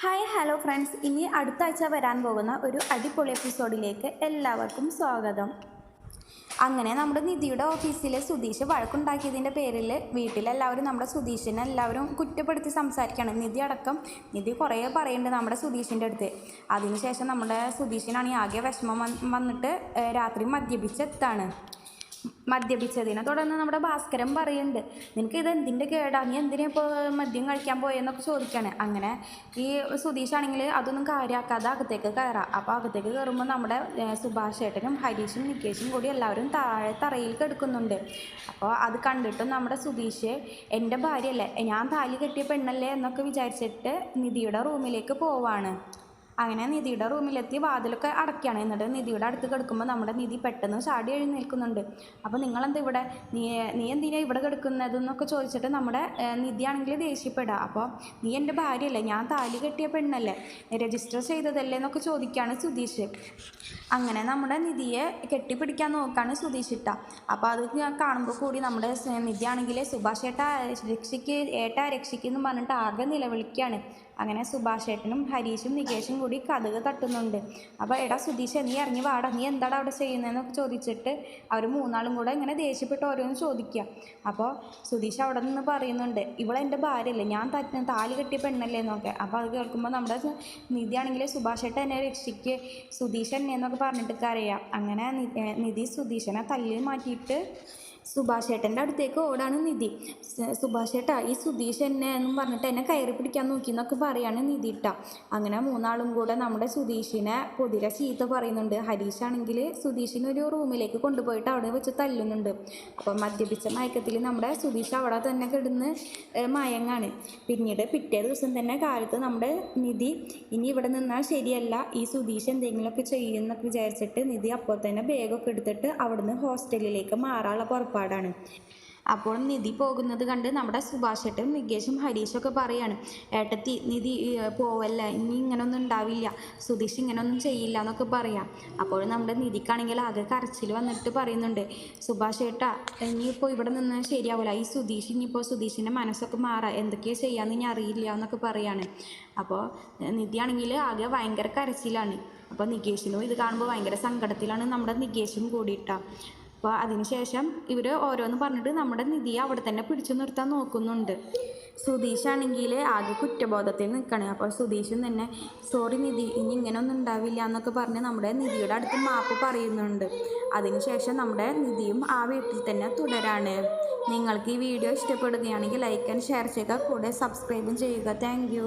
Hi hello friends, ഇനി അടുത്ത ആഴ്ച വരാൻ പോകുന്ന ഒരു അടിപൊളി എപ്പിസോഡിലേക്ക് എല്ലാവർക്കും സ്വാഗതം. അങ്ങനെ നമ്മുടെ നിധിയുടെ ഓഫീസിൽ സുധീഷ് വഴക്കുണ്ടാക്കിയതിൻ്റെ പേരിൽ വീട്ടിലെല്ലാവരും നമ്മുടെ സുധീഷിനെ എല്ലാവരും കുറ്റപ്പെടുത്തി സംസാരിക്കുകയാണ്. നിധി കുറേ പറയുന്നുണ്ട് നമ്മുടെ സുധീഷിൻ്റെ അടുത്ത്. അതിനുശേഷം നമ്മുടെ സുധീഷിനാണെങ്കിൽ ആകെ വിഷമം വന്നിട്ട് രാത്രി മദ്യപിച്ചതിനെ തുടർന്ന് നമ്മുടെ ഭാസ്കരൻ പറയുന്നുണ്ട്, നിനക്ക് ഇത് എന്തിൻ്റെ കേടാ, നീ എന്തിനാ ഇപ്പോൾ മദ്യം കഴിക്കാൻ പോയെന്നൊക്കെ ചോദിക്കുകയാണ്. അങ്ങനെ ഈ സുധീഷാണെങ്കിൽ അതൊന്നും കാര്യമാക്കാതെ അകത്തേക്ക് കയറാം. അപ്പോൾ അകത്തേക്ക് കയറുമ്പോൾ നമ്മുടെ സുഭാഷ് ചേട്ടനും ഹരീഷും നികേഷും കൂടി എല്ലാവരും തറയിൽ കിടക്കുന്നുണ്ട്. അപ്പോൾ അത് കണ്ടിട്ടും നമ്മുടെ സുധീഷ് എൻ്റെ ഭാര്യയല്ലേ, ഞാൻ താലി കെട്ടിയ പെണ്ണല്ലേ എന്നൊക്കെ വിചാരിച്ചിട്ട് നിധിയുടെ റൂമിലേക്ക് പോവാണ്. അങ്ങനെ നിധിയുടെ റൂമിലെത്തി വാതിലൊക്കെ അടയ്ക്കുകയാണ്. എന്നിട്ട് നിധിയുടെ അടുത്ത് കിടക്കുമ്പോൾ നമ്മുടെ നിധി പെട്ടെന്ന് ചാടി എഴുന്നേൽക്കുന്നുണ്ട്. അപ്പോൾ നിങ്ങളെന്താ ഇവിടെ, നീ എന്തിനാ ഇവിടെ കിടക്കുന്നതെന്നൊക്കെ ചോദിച്ചിട്ട് നമ്മുടെ നിധിയാണെങ്കിൽ ദേഷ്യപ്പെടുക. അപ്പോൾ നീ എൻ്റെ ഭാര്യയല്ലേ, ഞാൻ താലി കെട്ടിയ പെണ്ണല്ലേ, രജിസ്റ്റർ ചെയ്തതല്ലേ എന്നൊക്കെ ചോദിക്കുകയാണ് സുധീഷ്. അങ്ങനെ നമ്മുടെ നിധിയെ കെട്ടിപ്പിടിക്കാൻ നോക്കുകയാണ് സുധീഷിട്ട. അപ്പോൾ അത് കാണുമ്പോൾ കൂടി നമ്മുടെ നിധിയാണെങ്കിൽ സുഭാഷ് ഏട്ടാ രക്ഷിക്കെന്ന് പറഞ്ഞിട്ട് ആകെ നിലവിളിക്കുകയാണ്. അങ്ങനെ സുഭാഷ് ഏട്ടനും ഹരീഷും നികേഷും കൂടി കതക് തട്ടുന്നുണ്ട്. അപ്പോൾ എടാ സുധീഷ്, നീ ഇറങ്ങി വാടാ, നീ എന്താണ് അവിടെ ചെയ്യുന്നതെന്നൊക്കെ ചോദിച്ചിട്ട് അവർ മൂന്നാളും കൂടെ ഇങ്ങനെ ദേഷ്യപ്പെട്ട് ഓരോന്ന് ചോദിക്കുക. അപ്പോൾ സുധീഷ് അവിടെ നിന്ന് പറയുന്നുണ്ട്, ഇവളെൻ്റെ ഭാര്യയല്ലേ, ഞാൻ താലി കെട്ടിയ പെണ്ണല്ലേ എന്നൊക്കെ. അപ്പോൾ അത് കേൾക്കുമ്പോൾ നമ്മുടെ നിധിയാണെങ്കിൽ സുഭാഷ് ഏട്ടൻ എന്നെ രക്ഷിക്ക്, സുധീഷ് എന്നെ എന്നൊക്കെ പറഞ്ഞിട്ട് കരയാം. അങ്ങനെ നിധി സുധീഷനെ തല്ലിൽ മാറ്റിയിട്ട് സുഭാഷ് ഏട്ടൻ്റെ അടുത്തേക്ക് ഓടാണ് നിധി. സുഭാഷ് ഏട്ടാ, ഈ സുധീഷ് എന്നെ എന്നും പറഞ്ഞിട്ട് എന്നെ കയറി പിടിക്കാൻ നോക്കി എന്നൊക്കെ പറയാണ് നിധി ഇട്ട. അങ്ങനെ മൂന്നാളും കൂടെ നമ്മുടെ സുധീഷിനെ പൊതിരെ ചീത്ത പറയുന്നുണ്ട്. ഹരീഷാണെങ്കിൽ സുധീഷിനെ ഒരു റൂമിലേക്ക് കൊണ്ടുപോയിട്ട് അവിടെ വെച്ച് തല്ലുന്നുണ്ട്. അപ്പം മദ്യപിച്ച മയക്കത്തിൽ നമ്മുടെ സുധീഷ് അവിടെ തന്നെ കിടന്ന് മയങ്ങാണ്. പിറ്റേ ദിവസം തന്നെ കാലത്ത് നമ്മുടെ നിധി ഇനി ഇവിടെ നിന്നാൽ ശരിയല്ല, ഈ സുധീഷ് എന്തെങ്കിലുമൊക്കെ ചെയ്യുമെന്നൊക്കെ വിചാരിച്ചിട്ട് നിധി അപ്പോൾ തന്നെ ബാഗൊക്കെ എടുത്തിട്ട് അവിടുന്ന് ഹോസ്റ്റലിലേക്ക് മാറാനുള്ള പുറപ്പാടാണ്. അപ്പോൾ നിധി പോകുന്നത് കണ്ട് നമ്മുടെ സുഭാഷ് ഏട്ടനും നികേഷും ഹരീഷും ഒക്കെ പറയാണ്, ഏട്ടത്തി നിധി പോവല്ല, ഇനി ഇങ്ങനൊന്നും ഉണ്ടാവില്ല, സുധീഷ് ഇങ്ങനൊന്നും ചെയ്യില്ല എന്നൊക്കെ പറയാം. അപ്പോൾ നമ്മുടെ നിധിക്കാണെങ്കിൽ ആകെ കരച്ചിൽ വന്നിട്ട് പറയുന്നുണ്ട്, സുഭാഷ് ഏട്ടാ ഇനിയിപ്പോൾ ഇവിടെ നിന്ന് ശരിയാവില്ല, ഈ സുധീഷ് ഇനിയിപ്പോൾ സുധീഷിൻ്റെ മനസ്സൊക്കെ മാറാം, എന്തൊക്കെയാണ് ചെയ്യാമെന്ന് ഇനി അറിയില്ല എന്നൊക്കെ പറയാണ്. അപ്പോൾ നിധിയാണെങ്കിൽ ആകെ ഭയങ്കര കരച്ചിലാണ്. അപ്പോൾ നികേഷിനും ഇത് കാണുമ്പോൾ ഭയങ്കര സങ്കടത്തിലാണ് നമ്മുടെ നികേഷും കൂടിയിട്ടാ. അപ്പോൾ അതിനുശേഷം ഇവർ ഓരോന്ന് പറഞ്ഞിട്ട് നമ്മുടെ നിധിയെ അവിടെ തന്നെ പിടിച്ചു നിർത്താൻ നോക്കുന്നുണ്ട്. സുധീഷാണെങ്കിൽ ആകെ കുറ്റബോധത്തിൽ നിൽക്കുകയാണ്. അപ്പോൾ സുധീഷും തന്നെ സോറി നിധി, ഇനി ഇങ്ങനെയൊന്നും ഉണ്ടാവില്ല എന്നൊക്കെ പറഞ്ഞ് നമ്മുടെ നിധിയുടെ അടുത്ത് മാപ്പ് പറയുന്നുണ്ട്. അതിനുശേഷം നമ്മുടെ നിധിയും ആ വീട്ടിൽ തന്നെ തുടരാണ്. നിങ്ങൾക്ക് ഈ വീഡിയോ ഇഷ്ടപ്പെടുകയാണെങ്കിൽ ലൈക്ക് ആൻഡ് ഷെയർ ചെയ്യുക, കൂടെ സബ്സ്ക്രൈബും ചെയ്യുക. താങ്ക്